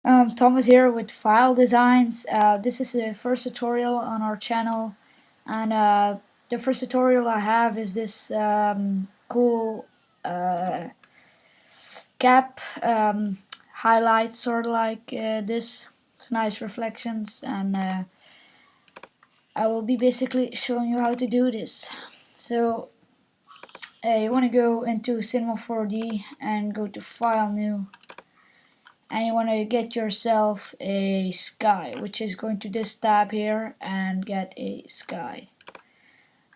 Thomas here with File Designs. This is the first tutorial on our channel, and the first tutorial I have is this cool cap highlights, sort of like this. It's nice reflections, and I will be basically showing you how to do this. So you want to go into Cinema4D and go to File, New. And you want to get yourself a sky, which is going to this tab here and get a sky.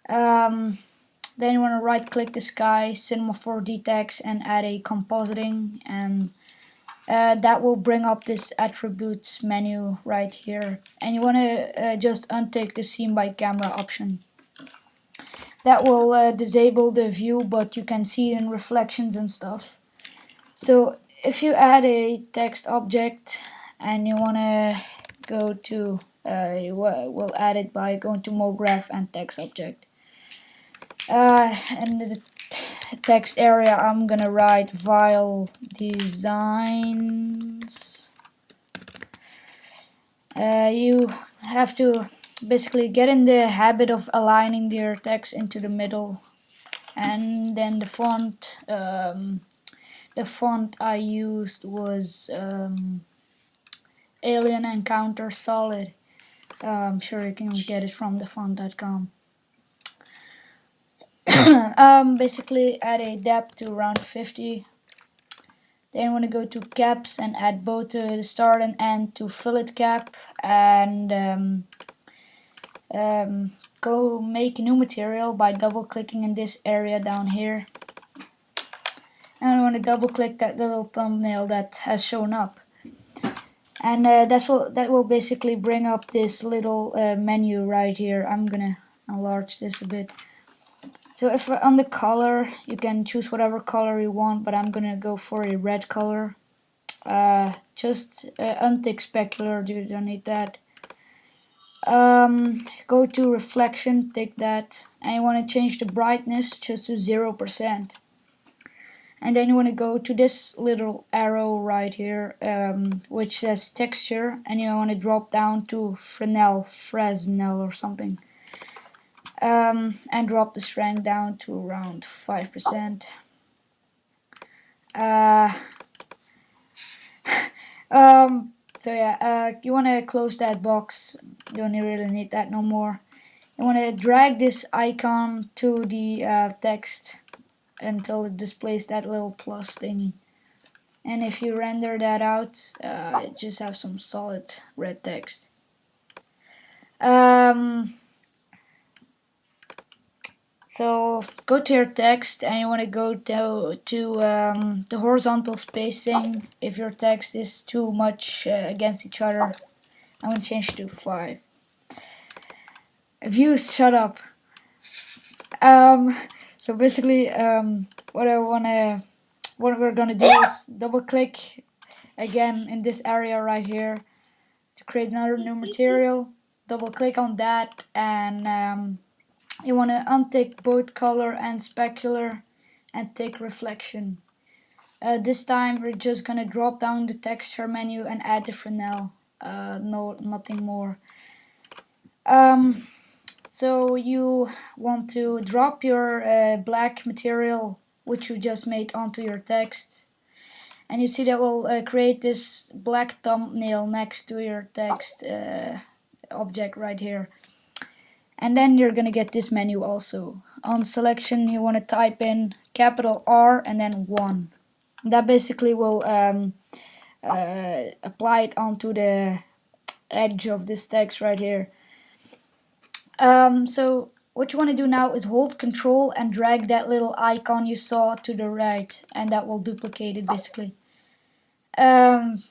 Then you want to right click the sky, Cinema4D text, and add a compositing, and that will bring up this attributes menu right here. And you want to just untick the scene by camera option. That will disable the view, but you can see in reflections and stuff. So if you add a text object and you want to go to, we'll add it by going to MoGraph and text object. In the text area, I'm gonna write File Designs. You have to basically get in the habit of aligning your text into the middle, and then the font. The font I used was Alien Encounter Solid. I'm sure you can get it from thefont.com. Basically add a depth to around 50. Then you want to go to caps and add both the start and end to fillet cap, and go make a new material by double clicking in this area down here. And I want to double click that little thumbnail that has shown up, and that will basically bring up this little menu right here. I'm gonna enlarge this a bit. So if on the color, you can choose whatever color you want, but I'm gonna go for a red color. Just untick specular, you don't need that. Go to reflection, tick that, and you want to change the brightness just to 0%. And then you want to go to this little arrow right here, which says texture, and you want to drop down to Fresnel or something, and drop the strength down to around 5%. So yeah, you want to close that box. You don't really need that no more. You want to drag this icon to the text until it displays that little plus thingy. And if you render that out, it just have some solid red text. So go to your text, and you want to go to the horizontal spacing. If your text is too much against each other, I'm going to change it to 5. Views, shut up. So basically, what we're gonna do is double click again in this area right here to create another new material. Double click on that, and you want to untick both color and specular and tick reflection. This time we're just gonna drop down the texture menu and add the Fresnel. Nothing more. So you want to drop your black material which you just made onto your text, and you see that will create this black thumbnail next to your text object right here. And then you're gonna get this menu also. On selection, you want to type in capital R and then 1. That basically will apply it onto the edge of this text right here. So what you want to do now is hold Control and drag that little icon you saw to the right, and that will duplicate it basically. And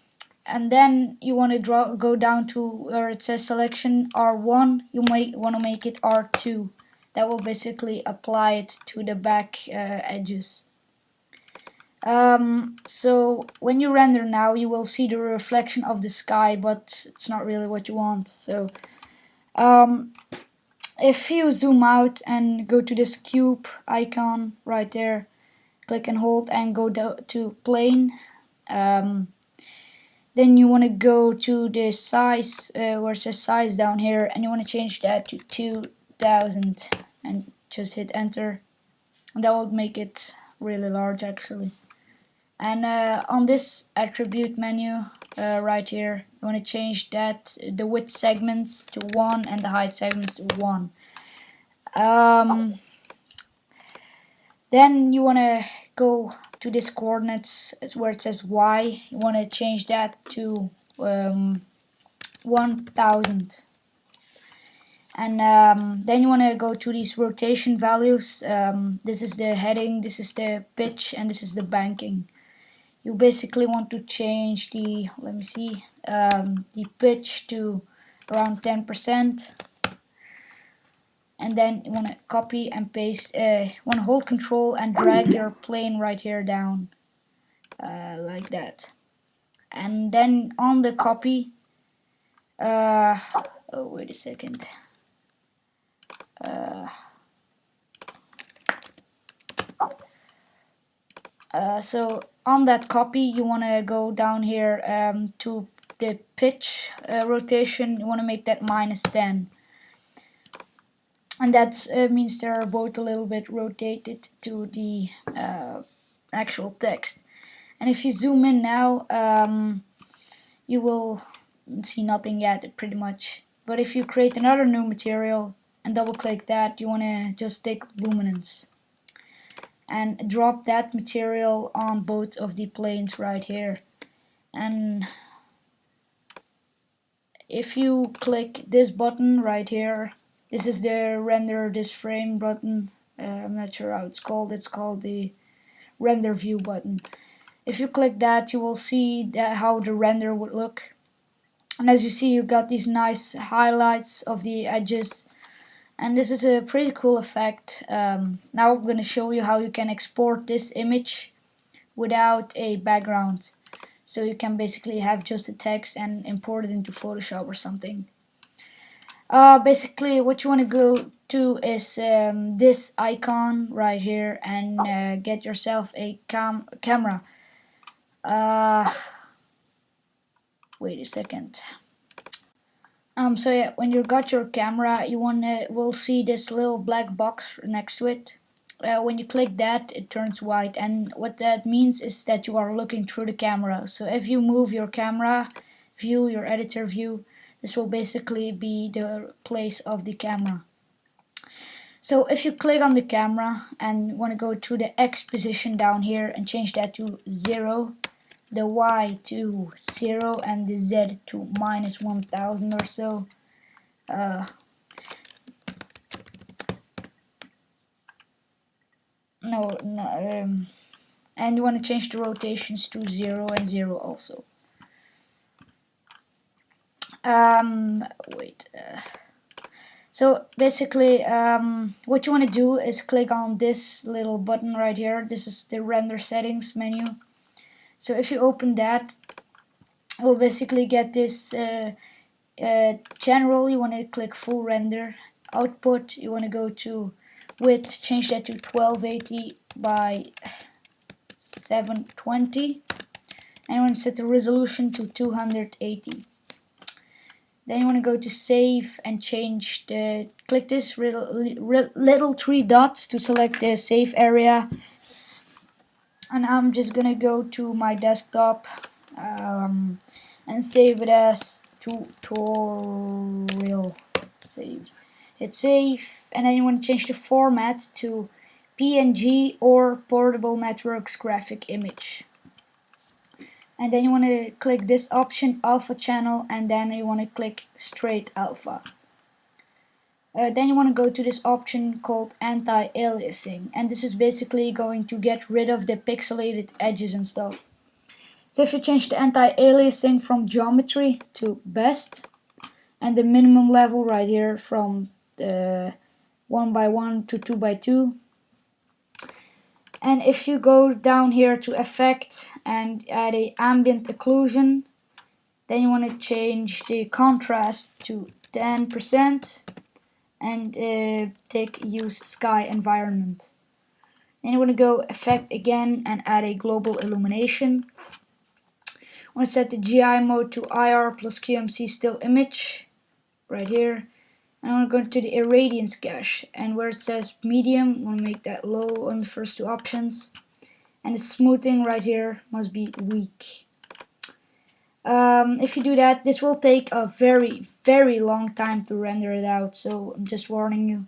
then you want to go down to where it says selection R1. You might want to make it R2. That will basically apply it to the back edges. So when you render now, you will see the reflection of the sky, but it's not really what you want. So if you zoom out and go to this cube icon right there, click and hold and go to plane, then Then you want to go to the size where it says size down here, and you want to change that to 2000 and just hit enter, and that will make it really large actually. And on this attribute menu right here, you want to change that the width segments to 1 and the height segments to 1. Then you want to go to this coordinates where it says Y. You want to change that to 1000. And then you want to go to these rotation values. This is the heading, this is the pitch, and this is the banking. You basically want to change the, let me see, the pitch to around 10%. And then you want to copy and paste, you want to hold control and drag your plane right here down, like that. And then on the copy, oh wait a second, so on that copy you want to go down here to the pitch rotation. You want to make that -10. And that means they're both a little bit rotated to the actual text. And if you zoom in now, you will see nothing yet, pretty much. But if you create another new material and double click that, you want to just take luminance and drop that material on both of the planes right here. And if you click this button right here, this is the render this frame button. I'm not sure how it's called. It's called the render view button. If you click that, you will see how the render would look. And as you see, you got these nice highlights of the edges. And this is a pretty cool effect. Now I'm going to show you how you can export this image without a background. So you can basically have just a text and import it into Photoshop or something. Basically what you want to go to is this icon right here and get yourself a camera. Wait a second. So yeah, when you got your camera, you will see this little black box next to it. When you click that, it turns white, and what that means is that you are looking through the camera. So if you move your camera view, your editor view, this will basically be the place of the camera. So if you click on the camera and want to go to the X position down here and change that to 0, the Y to 0, and the Z to -1000 or so. And you want to change the rotations to 0 and 0 also. So basically what you want to do is click on this little button right here. This is the render settings menu. So if you open that, we'll basically get this general. You want to click full render. Output, you want to go to width, change that to 1280 by 720, and you want to set the resolution to 280. Then you want to go to save and change click this little 3 dots to select the save area. And I'm just gonna go to my desktop and save it as tutorial. Save. Hit save, and then you want to change the format to PNG or Portable Networks Graphic Image. And then you want to click this option, Alpha Channel, and then you want to click Straight Alpha. Then you want to go to this option called Anti-Aliasing, and this is basically going to get rid of the pixelated edges and stuff. So if you change the anti-aliasing from geometry to best, and the minimum level right here from 1:1 to 2:2, and if you go down here to effect and add a ambient occlusion, then you want to change the contrast to 10% and use sky environment. Then you want to go effect again and add a global illumination. want to set the GI mode to IR plus QMC still image right here. And I'm going to the irradiance cache, and where it says medium, I'm going to make that low on the first two options. And the smoothing right here must be weak. If you do that, this will take a very, very long time to render it out, so I'm just warning you.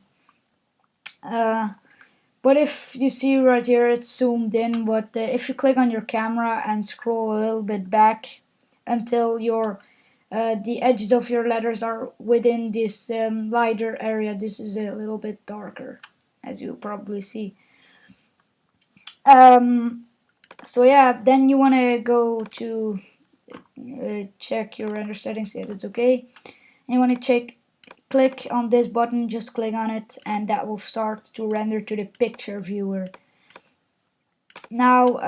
But if you see right here, it's zoomed in, but if you click on your camera and scroll a little bit back until the edges of your letters are within this lighter area, this is a little bit darker, as you probably see. So yeah, then you want to go to check your render settings if it's okay. And you want to click on this button, just click on it, and that will start to render to the picture viewer. Now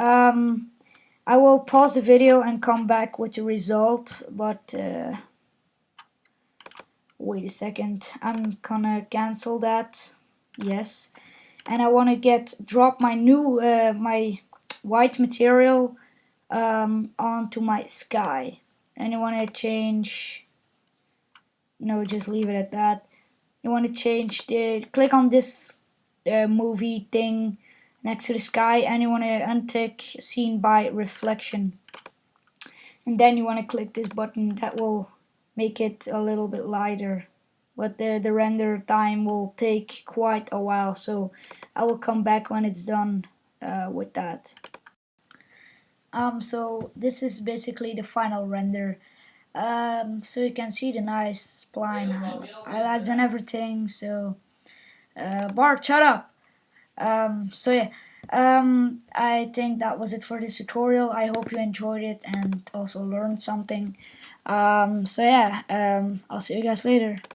I will pause the video and come back with the result, but wait a second, I'm gonna cancel that. Yes, and I want to drop my new my white material onto my sky, and you want to change, no, just leave it at that. You want to change click on this movie thing next to the sky, and you want to untick scene by reflection, and then you want to click this button. That will make it a little bit lighter, but the render time will take quite a while, so I will come back when it's done with that. So this is basically the final render. So you can see the nice spline highlights and everything. So Bart, shut up. So yeah, I think that was it for this tutorial. I hope you enjoyed it and also learned something. So yeah, I'll see you guys later.